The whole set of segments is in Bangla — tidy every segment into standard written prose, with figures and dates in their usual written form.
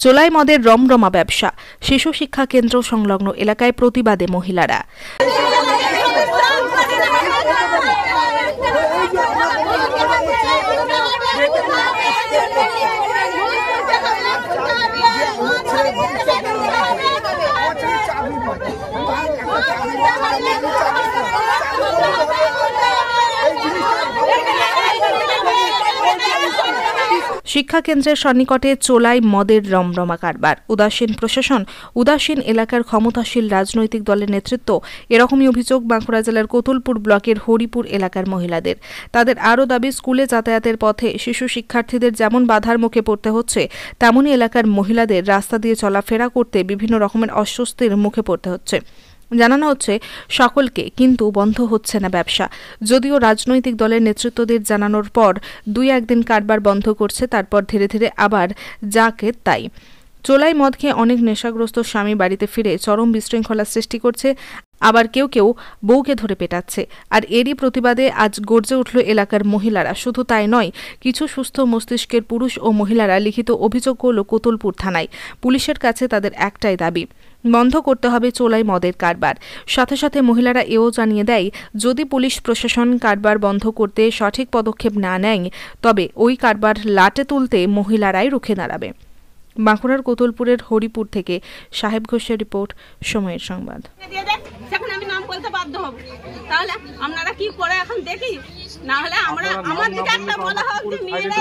চোলাই মদের রমরমা ব্যবসা, শিশু শিক্ষা কেন্দ্র সংলগ্ন এলাকায় প্রতিবাদে মহিলারা। শিক্ষা কেন্দ্রের সন্নিকটে চোলাই মদের রমরমা কারবার, উদাসীন প্রশাসন, উদাসীন এলাকার ক্ষমতাশীল রাজনৈতিক দলের নেতৃত্ব, এরকমই অভিযোগ বাঁকুড়া জেলার কোতুলপুর ব্লকের হরিপুর এলাকার মহিলাদের। তাদের আরও দাবি, স্কুলে যাতায়াতের পথে শিশু শিক্ষার্থীদের যেমন বাধার মুখে পড়তে হচ্ছে, তেমনই এলাকার মহিলাদের রাস্তা দিয়ে চলাফেরা করতে বিভিন্ন রকমের অস্বস্তির মুখে পড়তে হচ্ছে। জানানো হচ্ছে সকলকে, কিন্তু বন্ধ হচ্ছে না ব্যবসা। যদিও রাজনৈতিক দলের নেতৃত্বদের জানানোর পর 2-1 দিন কারবার বন্ধ করছে, তারপর ধীরে ধীরে আবার যাকে তাই। চোলাই মদ খেয়ে অনেক নেশাগ্রস্ত স্বামী বাড়িতে ফিরে চরম বিশৃঙ্খলা সৃষ্টি করছে, আবার কেউ কেউ বউকে ধরে পেটাচ্ছে। আর এরই প্রতিবাদে আজ গর্জে উঠল এলাকার মহিলারা। শুধু তাই নয়, কিছু সুস্থ মস্তিষ্কের পুরুষ ও মহিলারা লিখিত অভিযোগ করল কোতুলপুর থানায়। পুলিশের কাছে তাদের একটাই দাবি, বন্ধ করতে হবে চোলাই মদের কারবার। সাথে সাথে মহিলারা এও জানিয়ে দেয়, যদি পুলিশ প্রশাসন কারবার বন্ধ করতে সঠিক পদক্ষেপ না নেয়, তবে ওই কারবার লাটে তুলতে মহিলারাই রুখে দাঁড়াবে। বাঁকুড়ার কোতুলপুরের হরিপুর থেকে সাহেব ঘোষের রিপোর্ট, সময়ের সংবাদ। আমি নাম বলতে বাধ্য হব, তাহলে আপনারা কি করে এখন দেখি, না হলে আমরা আমার দিকে একটা বলা হোক যে মেয়েরা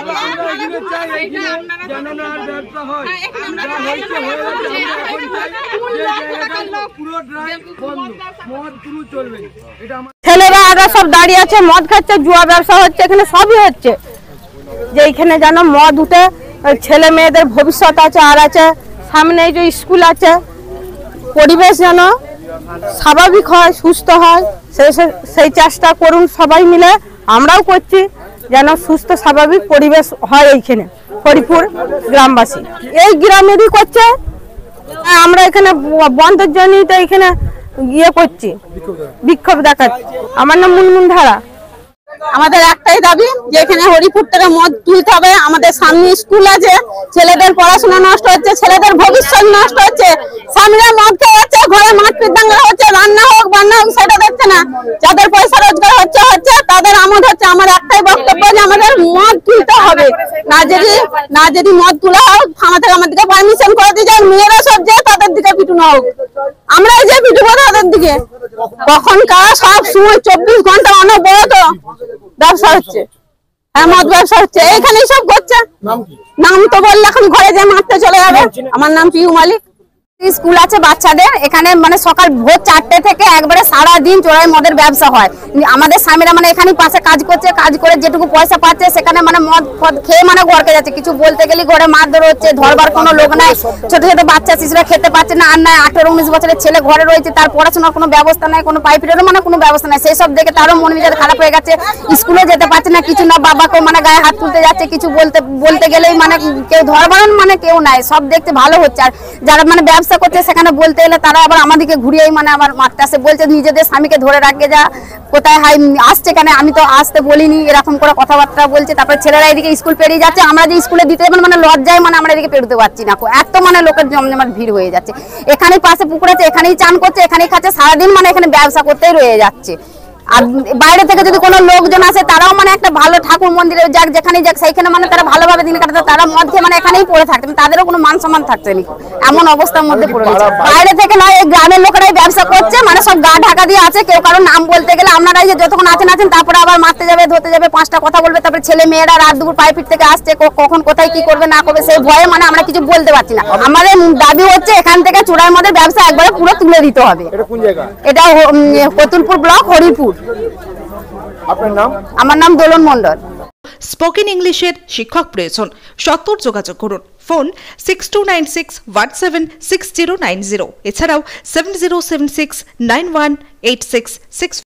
ছেলেরা আগে সব দাঁড়িয়ে আছে, মদ খাচ্ছে, জুয়া ব্যবসা হচ্ছে, এখানে সবই হচ্ছে। যে এখানে যেন মদ উঠে ছেলে মেয়েদের ভবিষ্যৎ আছে, আর আছে সামনে যে স্কুল আছে, পরিবেশ যেন স্বাভাবিক হয়, সুস্থ হয়, সেই চেষ্টা করুন সবাই মিলে। আমরাও করছি যেন সুস্থ স্বাভাবিক পরিবেশ হয় এইখানে হরিপুর গ্রামবাসী। এই গ্রামেরই করছে, আমরা এখানে বন্ধের জন্যই তো এখানে করছি, বিক্ষোভ দেখাচ্ছি। আমার নাম মুনমুন ধারা। আমাদের একটাই দাবি যে এখানে হরিপুর থেকে মদ তুলতে হবে। আমাদের সামনে স্কুল আছে, ছেলেদের পড়াশোনা নষ্ট হচ্ছে, ছেলেদের ভবিষ্যৎ নষ্ট হচ্ছে। সামনে মদ খেয়ে যাচ্ছে, ঘরে মারপিট দাঙ্গা হচ্ছে, রান্না হোক বান্না হোক সেটা দেখছে না। যাদের পয়সা রোজগার হচ্ছে তাদের আমোদ হচ্ছে। আমার একটাই বক্তব্য যে আমাদের মদ তুলতে হবে, না যদি মদ তোলা হোক থানা থেকে আমাদেরকে পারমিশন করে দিয়ে যায়, মেয়েরা সব যে তাদের দিকে পিটুনো হোক, আমরা যে পিটুবো তাদের দিকে। কখন কারা সব সময় 24 ঘন্টা অনবরত ব্যবসা হচ্ছে, হ্যাঁ মদ ব্যবসা হচ্ছে, এইখানেই সব করছে। নাম তো বললে এখন ঘরে যে মারতে চলে যাবে। আমার নাম পিউ মালিক। স্কুল আছে বাচ্চাদের, এখানে মানে সকাল ভোর 4টে থেকে একবারে সারাদিন চোরাই মদের ব্যবসা হয়। আমাদের স্বামীরা মানে এখানে পাশে কাজ করছে, কাজ করে যেটুকু পয়সা পাচ্ছে সেখানে মানে মদ খেয়ে মানে ঘরকে যাচ্ছে। কিছু বলতে গেলে ঘরে মারধর হচ্ছে, ধরবার কোনো লোক নাই। ছোট ছোট বাচ্চা শিশুরা খেতে পাচ্ছে না, আর নাই 18-19 বছরের ছেলে ঘরে রয়েছে, তার পড়াশোনার কোনো ব্যবস্থা নাই, কোনো পাইপেরও মানে কোনো ব্যবস্থা নাই। সেই সব দেখে তারও মন মেজাজ খারাপ হয়ে গেছে, স্কুলে যেতে পারছে না, কিছু না, বাবাকেও মানে গায়ে হাত তুলতে যাচ্ছে। কিছু বলতে গেলেই মানে কেউ ধরবার মানে কেউ নাই, সব দেখতে ভালো হচ্ছে। আর যারা মানে ব্যবসা করছে সেখানে বলতে গেলে তারা আবার আমাদেরকে ঘুরিয়েই মানে আবার মারতে আসে, বলছে নিজেদের স্বামীকে ধরে রাখে, যা কোথায় হাই আসছে কেন, আমি তো আসতে বলিনি, এরকম করে কথাবার্তা বলছে। তারপরে ছেলেরা এদিকে স্কুল পেরিয়ে যাচ্ছে, আমরা যে স্কুলে দিতে মানে লজ্জায় মানে আমরা এদিকে পেরোতে পারছি না, এত মানে লোকের জমজমাট ভিড় হয়ে যাচ্ছে। এখানেই পাশে পুকুর আছে, এখানেই চান করছে, এখানেই খাচ্ছে, সারাদিন মানে এখানে ব্যবসা করতেই রয়ে যাচ্ছে। আর বাইরে থেকে যদি কোনো লোকজন আসে তারাও মানে একটা ভালো ঠাকুর মন্দিরে যাক, যেখানেই যাক সেইখানে মানে তারা ভালোভাবে দিন কাটাতে, তারা মধ্যে মানে এখানেই পড়ে থাকতেন, তাদেরও কোনো মান সম্মান থাকতে নেই, এমন অবস্থার মধ্যে পড়ে গেছে। বাইরে থেকে নয়, এই গ্রামের লোকেরাই ব্যবসা করছে, মানে সব গা ঢাকা দিয়ে আছে। কেউ কারোর নাম বলতে গেলে আপনারাই যে যতক্ষণ আছেন তারপরে আবার মারতে যাবে, ধরতে যাবে, 5টা কথা বলবে। তারপরে ছেলে মেয়েরা রাত দুপুর পাইপিট থেকে আসছে, কখন কোথায় কি করবে না করবে সেই ভয়ে মানে আমরা কিছু বলতে পারছি না। আমাদের দাবি হচ্ছে এখান থেকে চোরাই মদের ব্যবসা একবারে পুরো তুলে দিতে হবে। এটা কোতুলপুর ব্লক, হরিপুর। আপনার নাম? আমার নাম দোলন মন্ডল। স্পোকেন ইংলিশের শিক্ষক প্রয়োজন, সত্তর যোগাযোগ করুন। ফোন 6296176090। এছাড়াও 7076918666।